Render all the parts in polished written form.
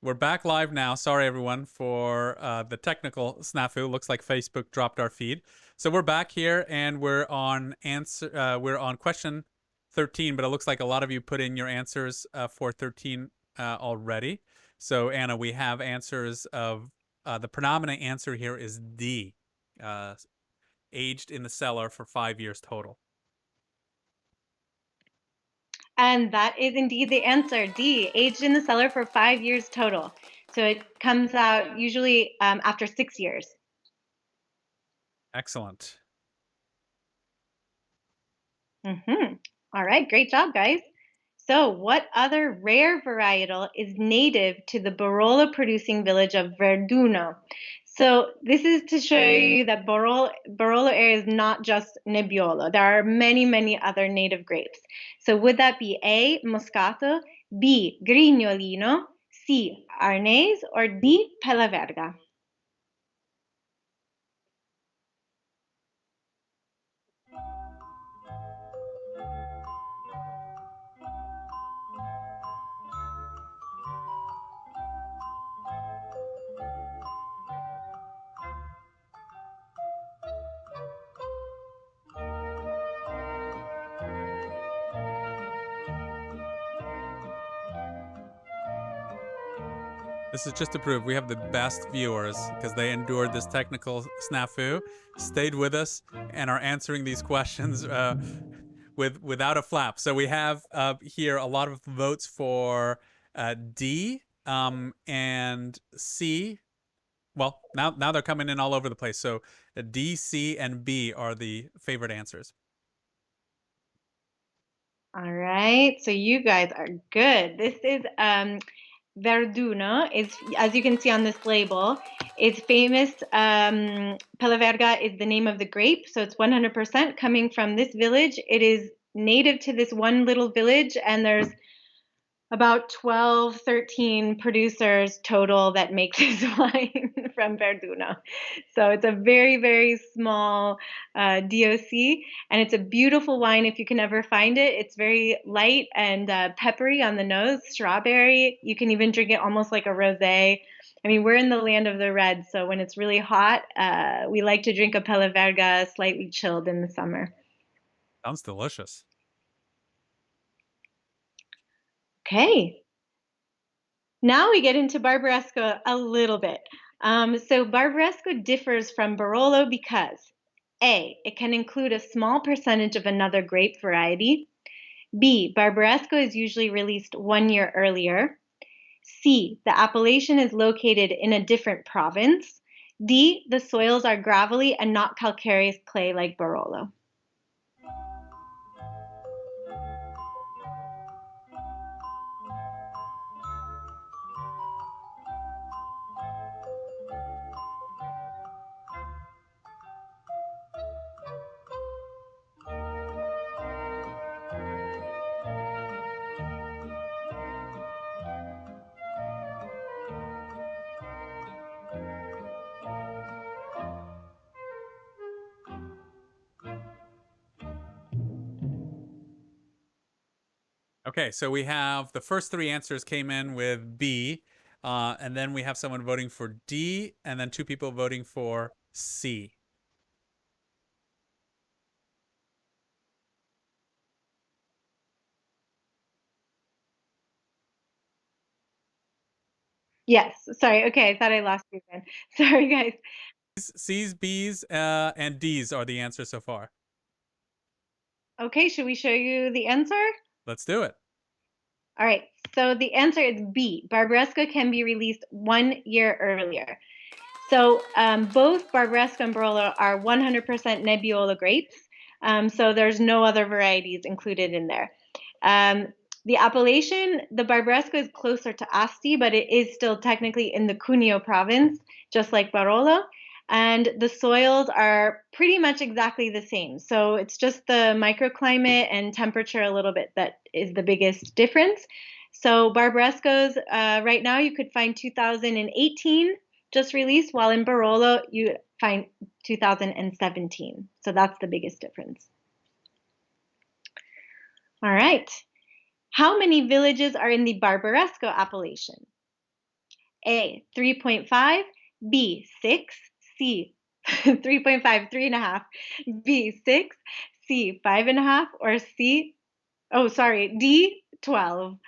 We're back live now. Sorry, everyone, for the technical snafu. Looks like Facebook dropped our feed. So we're back here, and we're on question 13. But it looks like a lot of you put in your answers for 13 already. So Anna, we have answers of the predominant answer here is D, uh, aged in the cellar for 5 years total. And that is indeed the answer. D, aged in the cellar for 5 years total. So it comes out usually after 6 years. Excellent. All right, great job, guys. So, what other rare varietal is native to the Barolo producing village of Verduno? So, this is to show you that Barolo area is not just Nebbiolo. There are many, many other native grapes. So, would that be A, Moscato, B, Grignolino, C, Arnese, or D, Pella Verga? This is just to prove we have the best viewers because they endured this technical snafu, stayed with us, and are answering these questions without a flap. So we have here a lot of votes for D and C. Well, now they're coming in all over the place. So D, C, and B are the favorite answers. All right, so you guys are good. This is Verduna is, as you can see on this label, is famous. Pella Verga is the name of the grape, so it's 100% coming from this village. It is native to this one little village, and there's about 12, 13 producers total that make this wine from Verduna. So it's a very, very small DOC, and it's a beautiful wine if you can ever find it. It's very light and peppery on the nose, strawberry. You can even drink it almost like a rosé. I mean, we're in the land of the red, so when it's really hot, we like to drink a Pella Verga slightly chilled in the summer. Sounds delicious. Okay. Now we get into Barbaresco a little bit. So Barbaresco differs from Barolo because A, it can include a small percentage of another grape variety. B, Barbaresco is usually released 1 year earlier. C, the appellation is located in a different province. D, the soils are gravelly and not calcareous clay like Barolo. Okay, so we have the first three answers came in with B, and then we have someone voting for D, and then two people voting for C. Yes, sorry. Okay, I thought I lost you again. Sorry, guys. C's, B's, and D's are the answers so far. Okay, should we show you the answer? Let's do it. All right, so the answer is B. Barbaresco can be released 1 year earlier. So both Barbaresco and Barolo are 100% Nebbiolo grapes. So there's no other varieties included in there. The appellation, the Barbaresco is closer to Asti, but it is still technically in the Cuneo province, just like Barolo. And the soils are pretty much exactly the same. So it's just the microclimate and temperature a little bit that is the biggest difference. So Barbaresco's, right now you could find 2018 just released, while in Barolo you find 2017. So that's the biggest difference. All right. How many villages are in the Barbaresco appellation? A, 3.5, B, 6, C, 3.5, 3.5, B, 6, C, 5.5, or D, 12.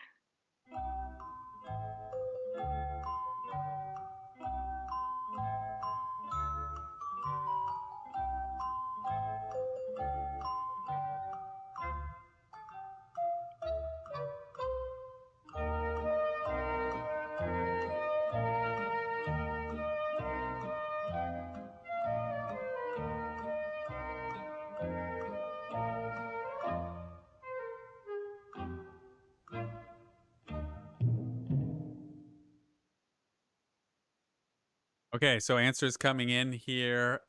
Okay, so answers coming in here.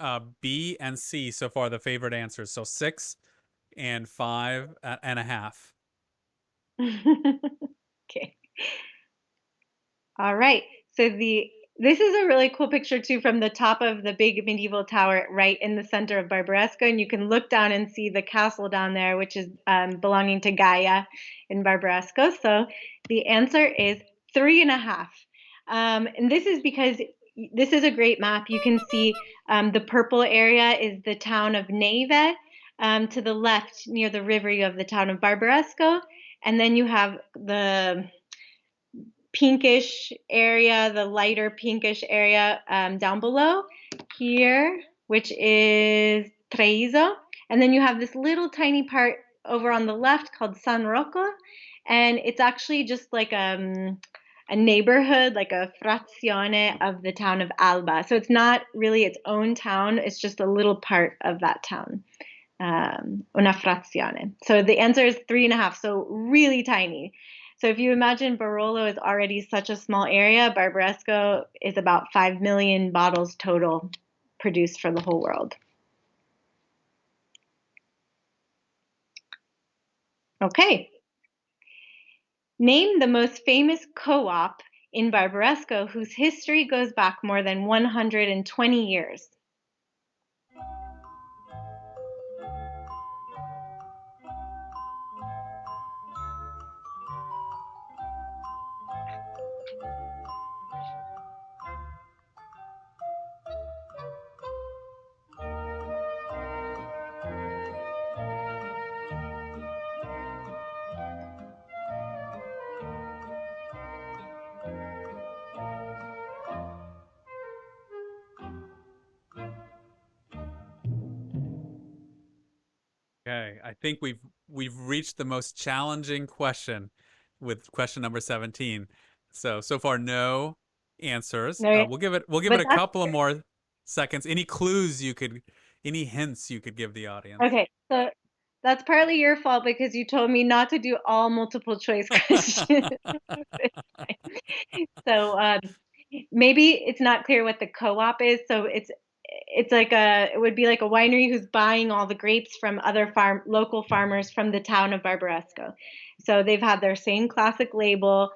B and C so far the favorite answers. So 6 and 5.5. Okay. All right. So this is a really cool picture too from the top of the big medieval tower right in the center of Barbaresco, and you can look down and see the castle down there, which is belonging to Gaia in Barbaresco. So the answer is 3.5. And this is because this is a great map. You can see the purple area is the town of Neve. To the left, near the river, you have the town of Barbaresco, and then you have the pinkish area, the lighter pinkish area down below here, which is Treviso. And then you have this little tiny part over on the left called San Rocco. And it's actually just like a neighborhood, like a frazione of the town of Alba. So it's not really its own town, it's just a little part of that town. Una frazione. So the answer is 3.5, so really tiny. So if you imagine Barolo is already such a small area, Barbaresco is about 5 million bottles total produced for the whole world. Okay. Name the most famous co-op in Barbaresco whose history goes back more than 120 years. Okay, I think we've reached the most challenging question with question number 17. So far no answers. No, We'll give it but a couple of more seconds. Any hints you could give the audience? okay. So that's partly your fault because you told me not to do all multiple choice questions. So maybe it's not clear what the co-op is. So it's like it would be like a winery who's buying all the grapes from other local farmers from the town of Barbaresco. So they've had their same classic label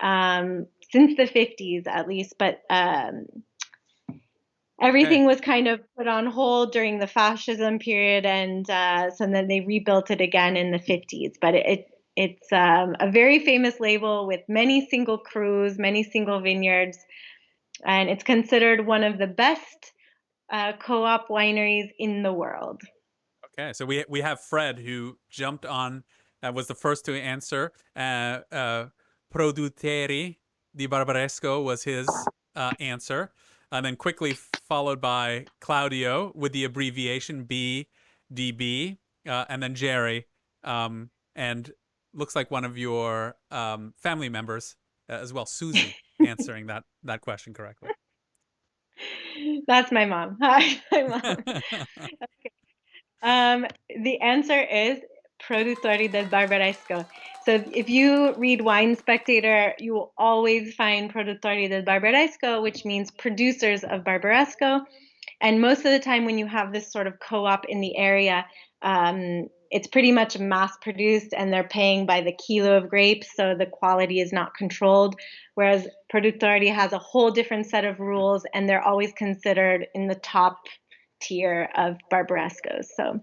since the 50s at least, but everything was kind of put on hold during the fascism period, and so then they rebuilt it again in the 50s. But it's a very famous label with many single crews, many single vineyards, and it's considered one of the best co-op wineries in the world. Okay, so we have Fred who jumped on, was the first to answer. Produttori di Barbaresco was his answer, and then quickly followed by Claudio with the abbreviation BDB, and then Jerry, and looks like one of your family members as well, Susie, answering that question correctly. That's my mom. Hi, my mom. The answer is Produttori del Barbaresco. So if you read Wine Spectator, you will always find Produttori del Barbaresco, which means producers of Barbaresco. And most of the time when you have this sort of co-op in the area, it's pretty much mass produced and they're paying by the kilo of grapes, so the quality is not controlled. Whereas Produttori has a whole different set of rules and they're always considered in the top tier of Barbarescos. So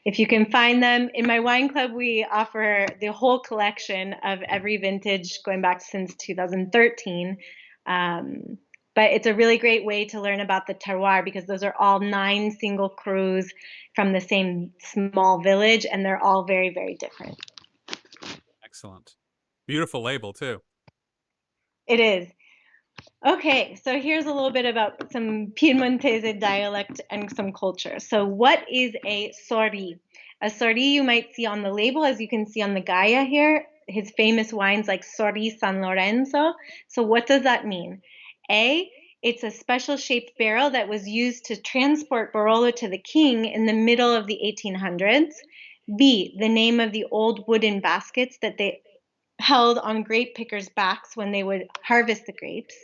if you can find them, in my wine club, we offer the whole collection of every vintage going back since 2013. Um, but it's a really great way to learn about the terroir because those are all 9 single crus from the same small village, and they're all very, very different. Excellent. Beautiful label too. It is. Okay, so here's a little bit about some Piemontese dialect and some culture. So what is a sori? A sori you might see on the label, as you can see on the Gaia here, his famous wines like Sori San Lorenzo. So what does that mean? A, it's a special shaped barrel that was used to transport Barolo to the king in the middle of the 1800s. B, the name of the old wooden baskets that they held on grape pickers' backs when they would harvest the grapes.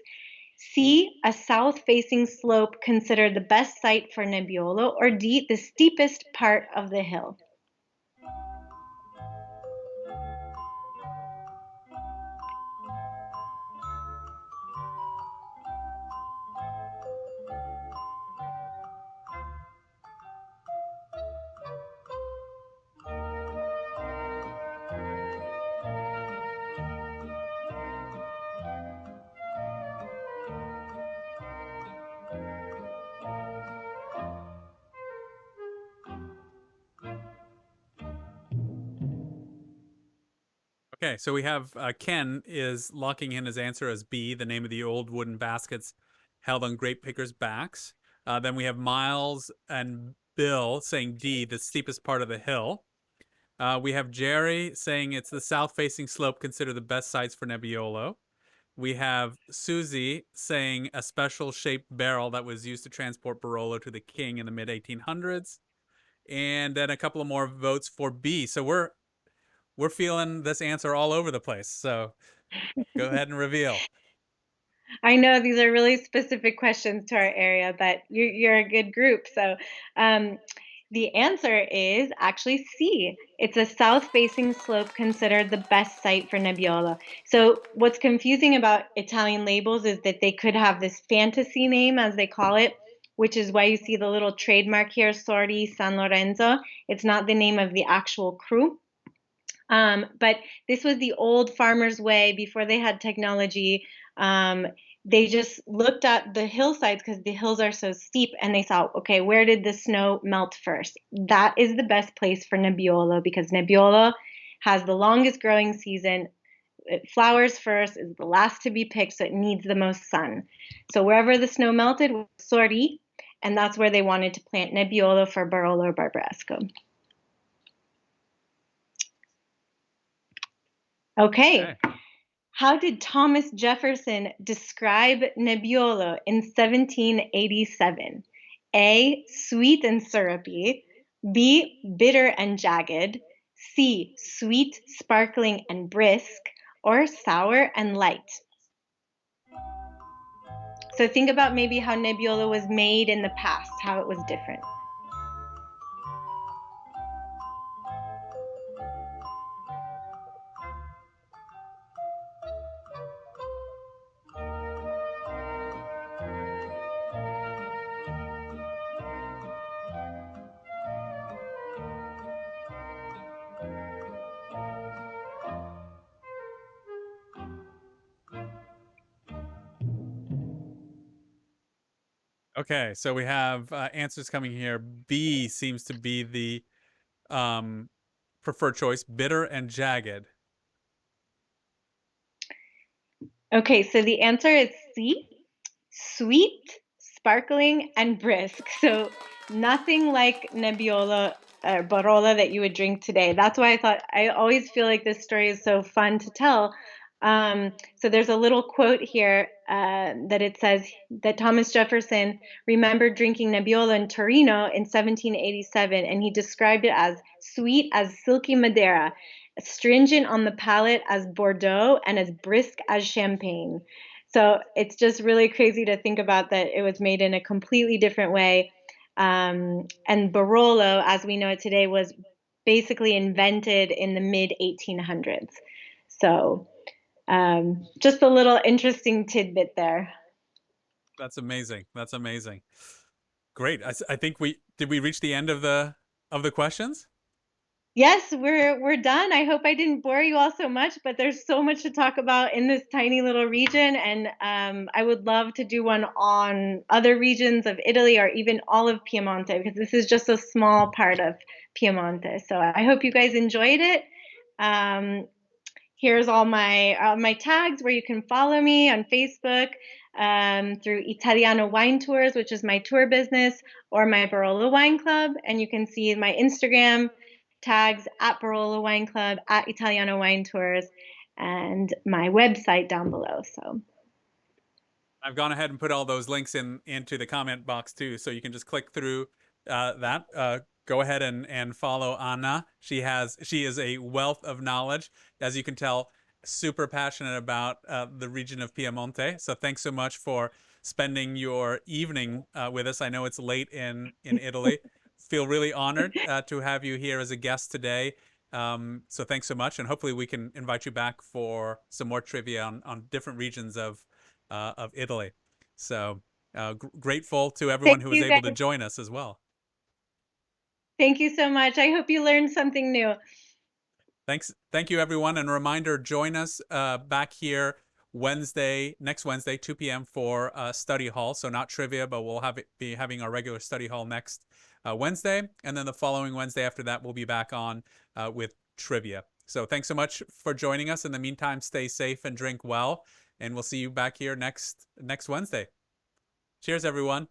C, a south-facing slope considered the best site for Nebbiolo, or D, the steepest part of the hill. Okay, so we have Ken is locking in his answer as B, the name of the old wooden baskets held on grape pickers' backs. Then we have Miles and Bill saying D, the steepest part of the hill. We have Jerry saying it's the south-facing slope considered the best sites for Nebbiolo. We have Susie saying a special shaped barrel that was used to transport Barolo to the king in the mid 1800s. And then a couple of more votes for B. So we're feeling this answer all over the place. So go ahead and reveal. I know these are really specific questions to our area, but you're a good group. So um, the answer is actually C. It's a south-facing slope considered the best site for Nebbiolo. So what's confusing about Italian labels is that they could have this fantasy name, as they call it, which is why you see the little trademark here, Sori San Lorenzo. It's not the name of the actual cru. But this was the old farmer's way before they had technology. They just looked at the hillsides because the hills are so steep and they thought, okay, where did the snow melt first? That is the best place for Nebbiolo because Nebbiolo has the longest growing season. It flowers first, is the last to be picked, so it needs the most sun. So wherever the snow melted was Sori, and that's where they wanted to plant Nebbiolo for Barolo Barbaresco. Okay. How did Thomas Jefferson describe Nebbiolo in 1787? A, sweet and syrupy. B, bitter and jagged. C, sweet, sparkling, and brisk. Or sour and light. So think about maybe how Nebbiolo was made in the past, how it was different. Okay, so we have answers coming here. B seems to be the preferred choice, bitter and jagged. Okay, so the answer is C, sweet, sparkling, and brisk. So nothing like Nebbiolo or Barola that you would drink today. That's why I always feel like this story is so fun to tell. So there's a little quote here that it says that Thomas Jefferson remembered drinking Nebbiolo in Torino in 1787, and he described it as sweet as silky Madeira, stringent on the palate as Bordeaux, and as brisk as champagne. So it's just really crazy to think about that it was made in a completely different way. And Barolo, as we know it today, was basically invented in the mid 1800s. So just a little interesting tidbit there. That's amazing. That's amazing. Great. I think we did we reach the end of the questions? Yes, we're done. I hope I didn't bore you all so much, but there's so much to talk about in this tiny little region, and I would love to do one on other regions of Italy or even all of Piemonte because this is just a small part of Piemonte. So I hope you guys enjoyed it. Um, Here's all my tags where you can follow me on Facebook through Italiano Wine Tours, which is my tour business, or my Barolo Wine Club, and you can see my Instagram tags at Barolo Wine Club, at Italiano Wine Tours, and my website down below. So I've gone ahead and put all those links into the comment box too, so you can just click through that. Go ahead and follow Anna. She is a wealth of knowledge, as you can tell. Super passionate about the region of Piemonte. So thanks so much for spending your evening with us. I know it's late in Italy. Feel really honored to have you here as a guest today. So thanks so much, and hopefully we can invite you back for some more trivia on different regions of Italy. So grateful to everyone thank who was you able to guys. join us as well. Thank you so much. I hope you learned something new. Thank you, everyone. And a reminder, join us back here next Wednesday, 2 p.m. for study hall. So not trivia, but we'll be having our regular study hall next Wednesday. And then the following Wednesday after that, we'll be back on with trivia. So thanks so much for joining us. In the meantime, stay safe and drink well. And we'll see you back here next Wednesday. Cheers, everyone.